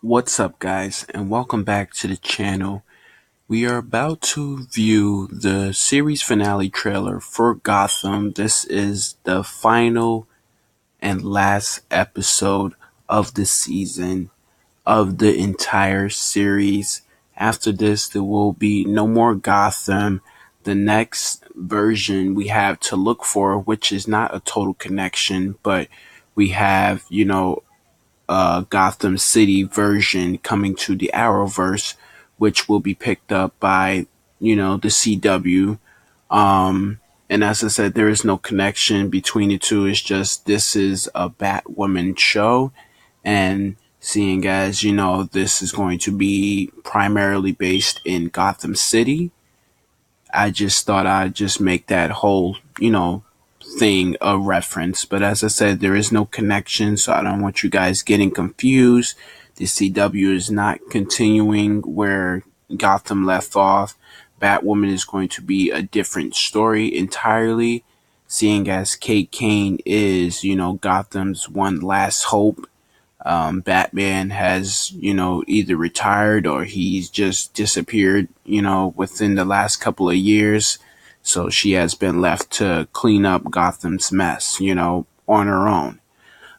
What's up, guys, and welcome back to the channel. We are about to view the series finale trailer for Gotham. This is the final and last episode of the season of the entire series. After this, there will be no more Gotham. The next version we have to look for, which is not a total connection, but we have, Gotham City version coming to the Arrowverse, which will be picked up by, the CW. And as I said, there is no connection between the two. It's just this is a Batwoman show. And seeing as, this is going to be primarily based in Gotham City, I just thought I'd just make that whole, thing a reference. But as I said, there is no connection, so I don't want you guys getting confused. The CW is not continuing where Gotham left off. Batwoman is going to be a different story entirely, seeing as Kate Kane is, Gotham's one last hope. Batman has, either retired or he's just disappeared, within the last couple of years. So she has been left to clean up Gotham's mess, on her own.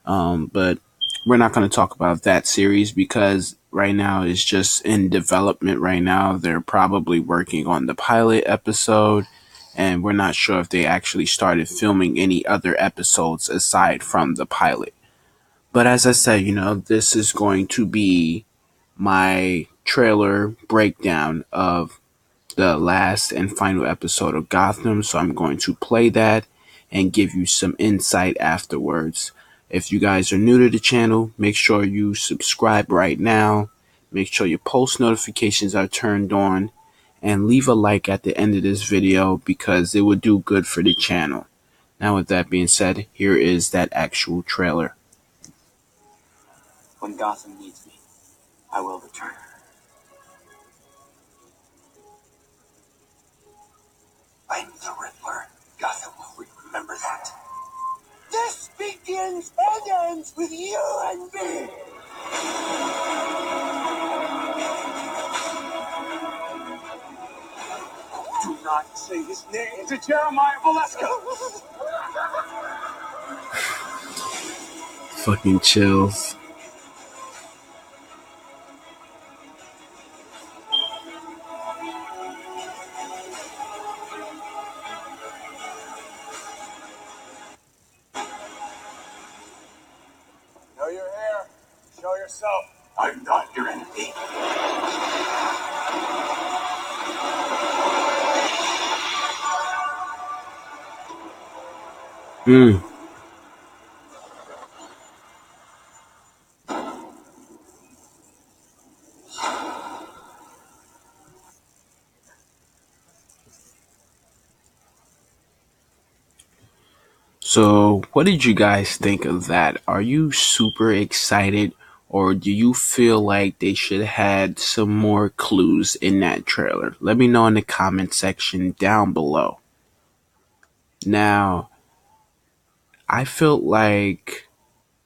But we're not going to talk about that series because right now it's just in development right now. They're probably working on the pilot episode, and we're not sure if they actually started filming any other episodes aside from the pilot. But as I said, this is going to be my trailer breakdown of the last and final episode of Gotham. So I'm going to play that and give you some insight afterwards. If you guys are new to the channel, make sure you subscribe right now. Make sure your post notifications are turned on and leave a like at the end of this video because it would do good for the channel. Now with that being said, here is that actual trailer. When Gotham needs me, I will return. I'm the Riddler. Gotham will remember that. This begins and ends with you and me. Do not say his name to Jeremiah Valesca. Fucking chills. Know your hair. Show yourself. I'm not your enemy. Mm. So, what did you guys think of that? Are you super excited, or do you feel like they should have had some more clues in that trailer? Let me know in the comment section down below. Now, I felt like,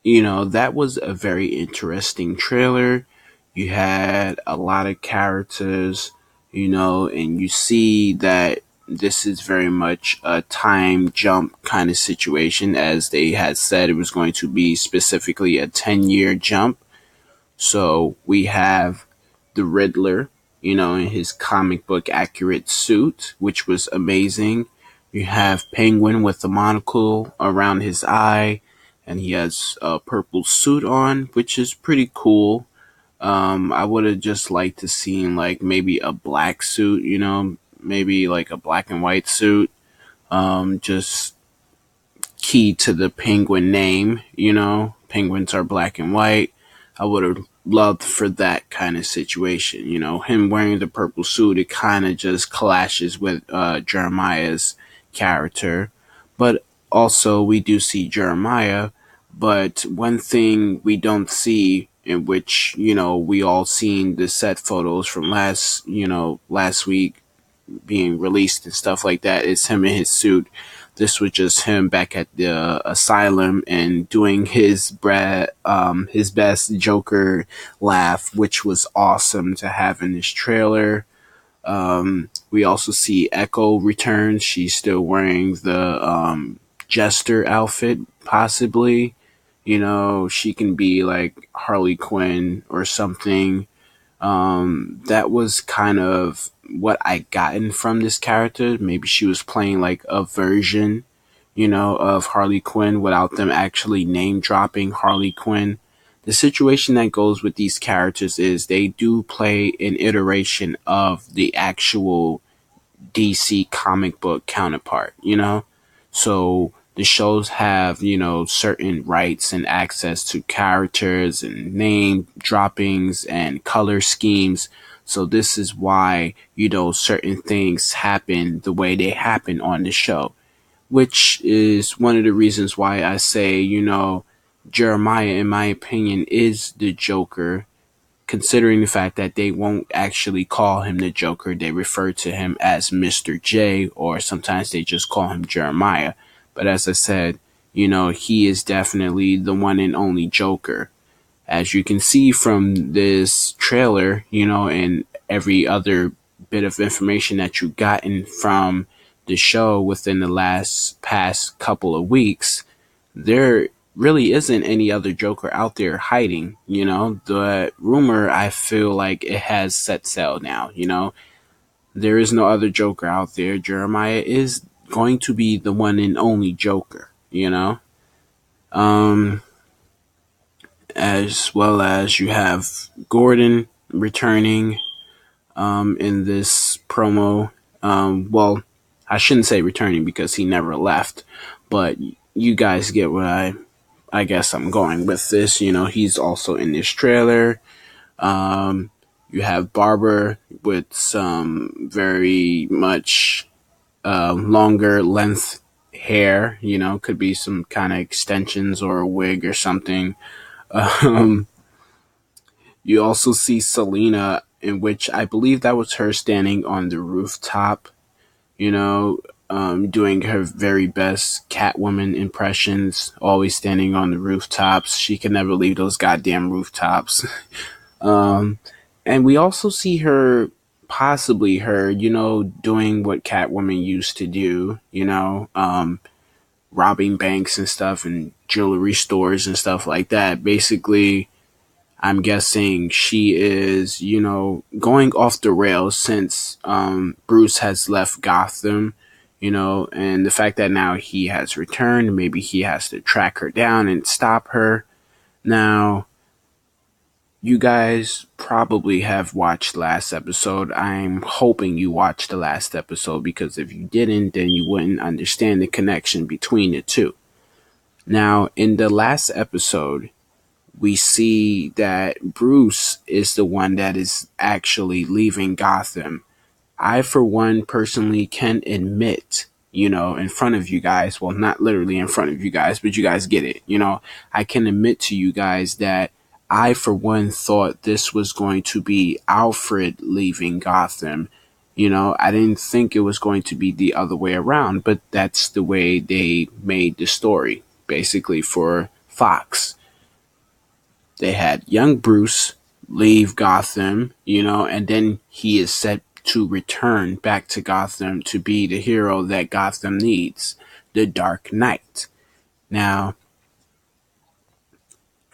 that was a very interesting trailer. You had a lot of characters, and you see that this is very much a time jump kind of situation, as they had said it was going to be specifically a 10-year jump. So we have the Riddler, in his comic book accurate suit, which was amazing. You have Penguin with the monocle around his eye, and he has a purple suit on, which is pretty cool. I would have just liked to seen like maybe a black suit, maybe like a black and white suit. Just key to the Penguin name, Penguins are black and white. I would have loved for that kind of situation, him wearing the purple suit. It kind of just clashes with Jeremiah's character, but also we do see Jeremiah. But one thing we don't see, in which we all seen the set photos from last week being released and stuff like that, is him in his suit. this was just him back at the asylum and doing his best Joker laugh, which was awesome to have in this trailer. We also see Echo return. She's still wearing the Jester outfit, possibly. You know, she can be like Harley Quinn or something. That was kind of what I gotten from this character. Maybe she was playing like a version, of Harley Quinn without them actually name dropping Harley Quinn. The situation that goes with these characters is they do play an iteration of the actual DC comic book counterpart. So the shows have, certain rights and access to characters and name droppings and color schemes. So this is why, certain things happen the way they happen on the show, which is one of the reasons why I say, Jeremiah, in my opinion, is the Joker, considering the fact that they won't actually call him the Joker. They refer to him as Mr. J, or sometimes they just call him Jeremiah. But as I said, he is definitely the one and only Joker. As you can see from this trailer, and every other bit of information that you've gotten from the show within the past couple of weeks, there really isn't any other Joker out there hiding. The rumor, I feel like it has set sail now. There is no other Joker out there. Jeremiah is going to be the one and only Joker. Um, as well as you have Gordon returning in this promo. Well, I shouldn't say returning because he never left, but you guys get what I guess I'm going with this. He's also in this trailer. Um, you have Barber with some very much longer length hair. Could be some kind of extensions or a wig or something. Um, you also see Selena, in which I believe that was her standing on the rooftop, you know, doing her very best Catwoman impressions, always standing on the rooftops. She can never leave those goddamn rooftops. um, and we also see her, possibly her, doing what Catwoman used to do, robbing banks and stuff and jewelry stores and stuff like that. Basically, I'm guessing she is, going off the rails since Bruce has left Gotham, and the fact that now he has returned, maybe he has to track her down and stop her. Now, you guys probably have watched last episode. I'm hoping you watched the last episode, because if you didn't, then you wouldn't understand the connection between the two. Now, in the last episode, we see that Bruce is the one that is actually leaving Gotham. I, for one, personally can admit, in front of you guys, well, not literally in front of you guys, but you guys get it. I can admit to you guys that I, for one, thought this was going to be Alfred leaving Gotham. I didn't think it was going to be the other way around, but that's the way they made the story, basically, for Fox. They had young Bruce leave Gotham, and then he is set to return back to Gotham to be the hero that Gotham needs, the Dark Knight. Now,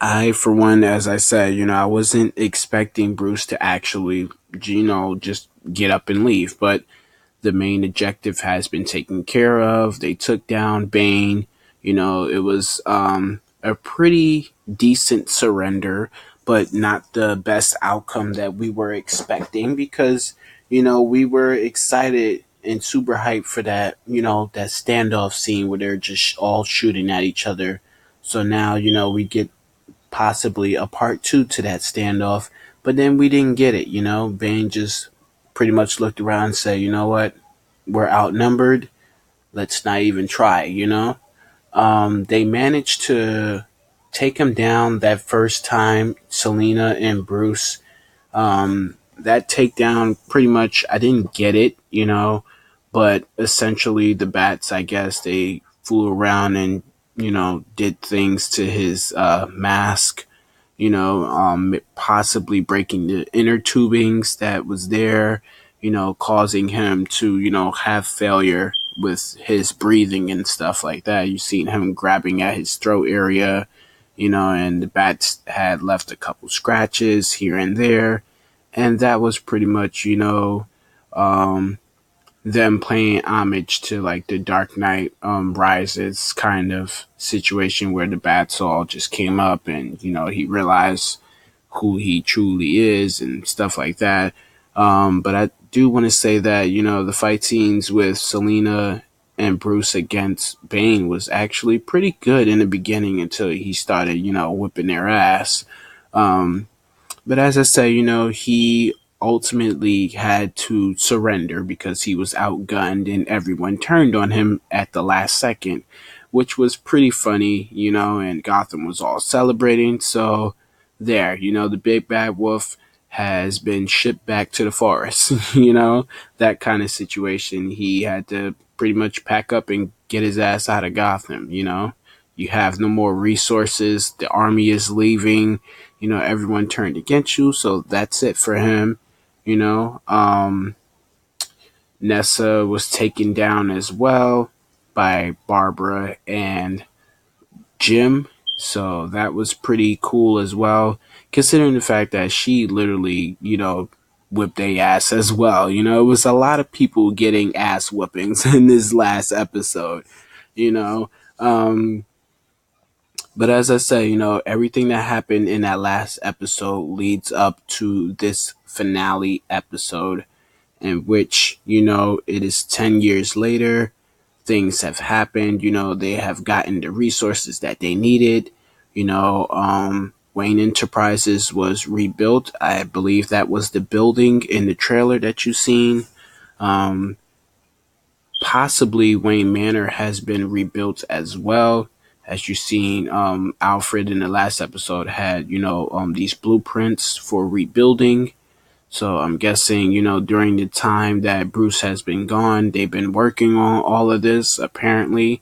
I, for one, as I said, I wasn't expecting Bruce to actually, just get up and leave, but the main objective has been taken care of. They took down Bane. It was a pretty decent surrender, but not the best outcome that we were expecting, because, we were excited and super hyped for that, that standoff scene where they're just all shooting at each other. So now, we get possibly a part two to that standoff, but then we didn't get it. Bane just pretty much looked around and said, you know what? We're outnumbered. Let's not even try. They managed to take him down that first time, Selena and Bruce. That takedown, pretty much, I didn't get it, But essentially, the bats, I guess, they flew around and, did things to his mask, possibly breaking the inner tubings that was there, causing him to, have failure with his breathing and stuff like that. You've seen him grabbing at his throat area, and the bats had left a couple scratches here and there. And that was pretty much, um, them paying homage to like the Dark Knight Rises kind of situation where the bats all just came up and he realized who he truly is and stuff like that. But I do want to say that the fight scenes with Selena and Bruce against Bane was actually pretty good in the beginning until he started whipping their ass. Um, but as I say, he ultimately had to surrender because he was outgunned and everyone turned on him at the last second, which was pretty funny, and Gotham was all celebrating. So there, the big bad wolf has been shipped back to the forest, that kind of situation. He had to pretty much pack up and get his ass out of Gotham, You have no more resources. The army is leaving, everyone turned against you, so that's it for him. You know, Nessa was taken down as well by Barbara and Jim, so that was pretty cool as well, considering the fact that she literally, whipped their ass as well. It was a lot of people getting ass whoopings in this last episode, you know. Um, But as I say, everything that happened in that last episode leads up to this finale episode, in which, it is 10 years later. Things have happened, they have gotten the resources that they needed. Wayne Enterprises was rebuilt. I believe that was the building in the trailer that you've seen. Um, Possibly Wayne Manor has been rebuilt as well. As you've seen, Alfred in the last episode had, these blueprints for rebuilding. So I'm guessing, during the time that Bruce has been gone, they've been working on all of this, apparently,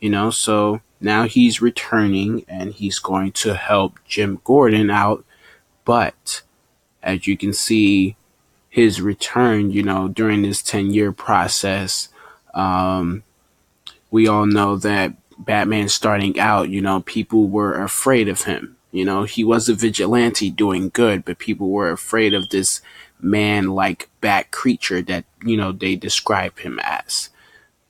so now he's returning and he's going to help Jim Gordon out. But as you can see, his return, during this 10-year process, um, we all know that Batman starting out, people were afraid of him. He was a vigilante doing good, but people were afraid of this man like bat creature that, they describe him as.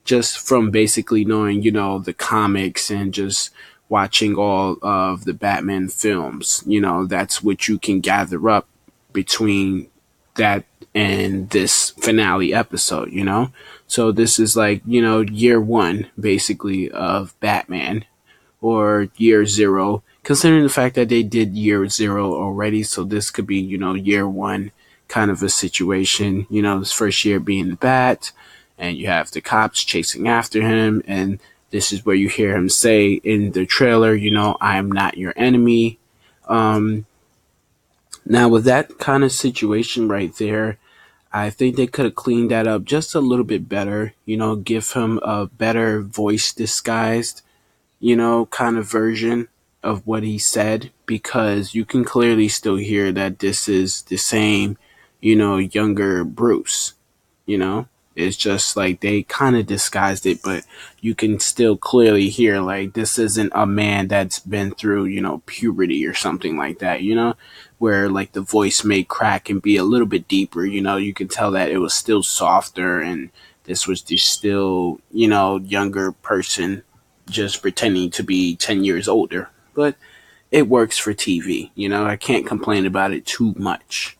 Just from basically knowing, the comics and just watching all of the Batman films, that's what you can gather up between that and this finale episode, So this is like, year one basically of Batman, or year zero, considering the fact that they did year zero already. So this could be, year one kind of a situation, this first year being the Bat, and you have the cops chasing after him. And this is where you hear him say in the trailer, I am not your enemy. Um, Now, with that kind of situation right there, I think they could have cleaned that up just a little bit better, give him a better voice disguised, kind of version of what he said, because you can clearly still hear that this is the same, younger Bruce, you know? It's just like they kind of disguised it, but you can still clearly hear like this isn't a man that's been through, puberty or something like that, where like the voice may crack and be a little bit deeper, you can tell that it was still softer and this was just still, younger person just pretending to be 10 years older. But it works for TV, I can't complain about it too much.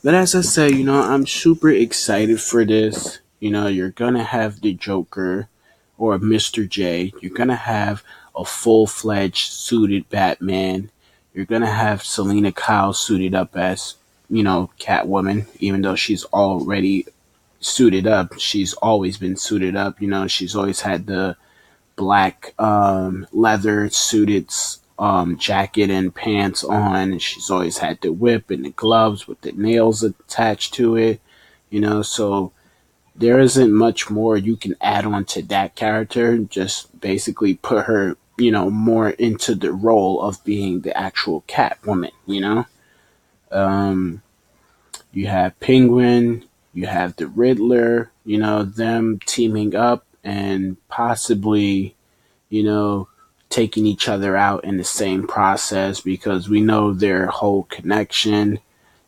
But as I say, I'm super excited for this. You're gonna have the Joker or Mr. J. You're gonna have a full-fledged suited Batman. You're gonna have Selena Kyle suited up as, Catwoman, even though she's already suited up. She's always been suited up. She's always had the black leather suited jacket and pants on. And she's always had the whip and the gloves with the nails attached to it. So there isn't much more you can add on to that character. Just basically put her, more into the role of being the actual Catwoman, Um, you have Penguin, you have the Riddler, them teaming up and possibly, you know, taking each other out in the same process because we know their whole connection.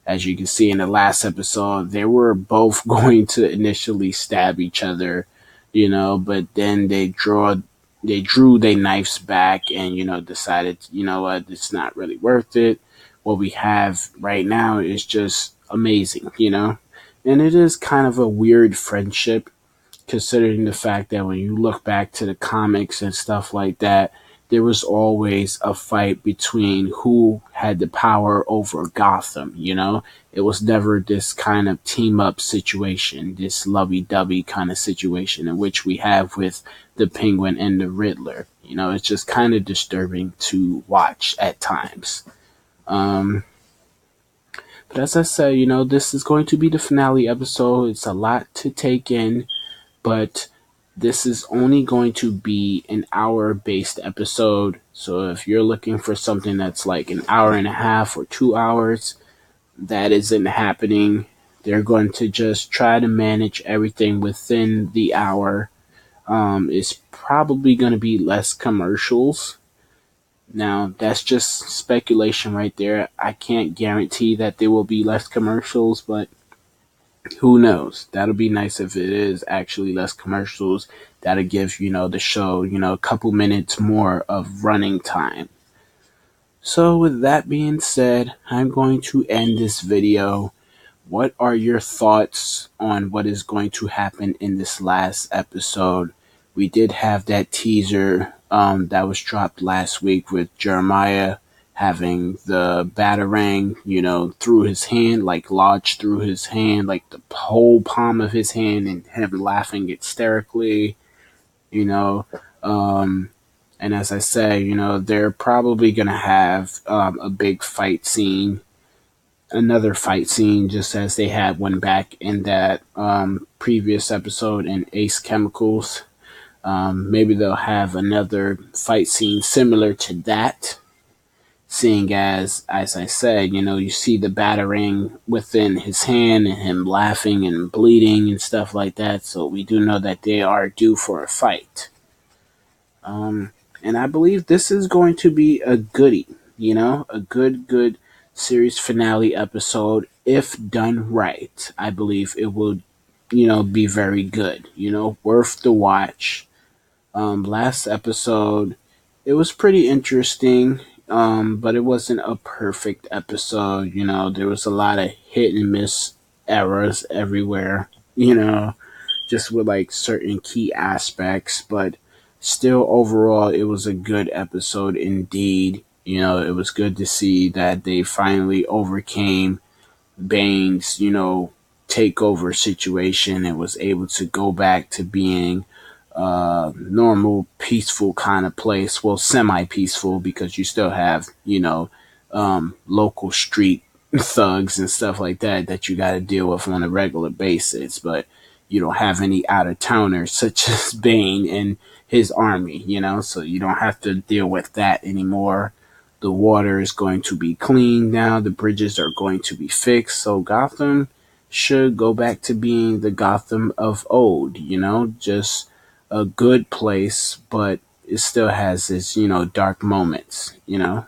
As you can see in the last episode, they were both going to initially stab each other, but then they drew their knives back and, decided, you know what, it's not really worth it. What we have right now is just amazing, And it is kind of a weird friendship considering the fact that when you look back to the comics and stuff like that, there was always a fight between who had the power over Gotham, It was never this kind of team up situation, this lovey dovey kind of situation in which we have with the Penguin and the Riddler. It's just kind of disturbing to watch at times. Um, but as I said, this is going to be the finale episode. It's a lot to take in, but this is only going to be an hour based episode. So if you're looking for something that's like an hour and a half or 2 hours, that isn't happening. They're going to just try to manage everything within the hour. It's probably going to be less commercials. Now, that's just speculation right there. I can't guarantee that there will be less commercials, but who knows? That'll be nice if it is actually less commercials. That'll give, the show, a couple minutes more of running time. So with that being said, I'm going to end this video. What are your thoughts on what is going to happen in this last episode? We did have that teaser that was dropped last week with Jeremiah having the batarang, through his hand, like lodged through his hand, like the whole palm of his hand, and him laughing hysterically, you know. Um, and as I say, they're probably going to have a big fight scene, another fight scene, just as they had one back in that previous episode in Ace Chemicals. Maybe they'll have another fight scene similar to that, seeing as I said, you see the battering within his hand and him laughing and bleeding and stuff like that. So we do know that they are due for a fight. And I believe this is going to be a goodie, a good series finale episode if done right. I believe it will, be very good, worth the watch. Last episode, it was pretty interesting, but it wasn't a perfect episode. There was a lot of hit and miss errors everywhere, just with like certain key aspects, but still overall it was a good episode indeed. It was good to see that they finally overcame Bane's, takeover situation and was able to go back to being normal, peaceful kind of place. Well, semi-peaceful because you still have, local street thugs and stuff like that you got to deal with on a regular basis. But you don't have any out of towners such as Bane and his army, so you don't have to deal with that anymore. The water is going to be clean now. The bridges are going to be fixed. So Gotham should go back to being the Gotham of old, just a good place, but it still has its, dark moments,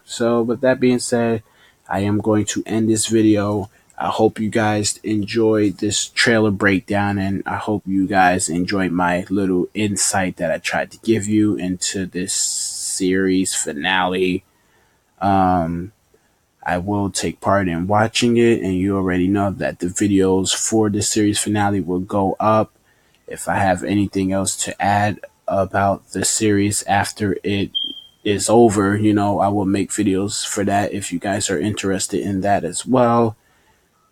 So with that being said, I am going to end this video. I hope you guys enjoyed this trailer breakdown, and I hope you guys enjoyed my little insight that I tried to give you into this series finale. I will take part in watching it, and you already know that the videos for the series finale will go up. If I have anything else to add about the series after it is over, I will make videos for that if you guys are interested in that as well.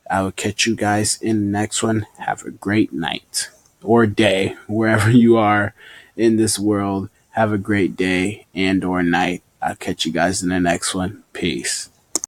I will catch you guys in the next one. Have a great night or day, wherever you are in this world. Have a great day and or night. I'll catch you guys in the next one. Peace.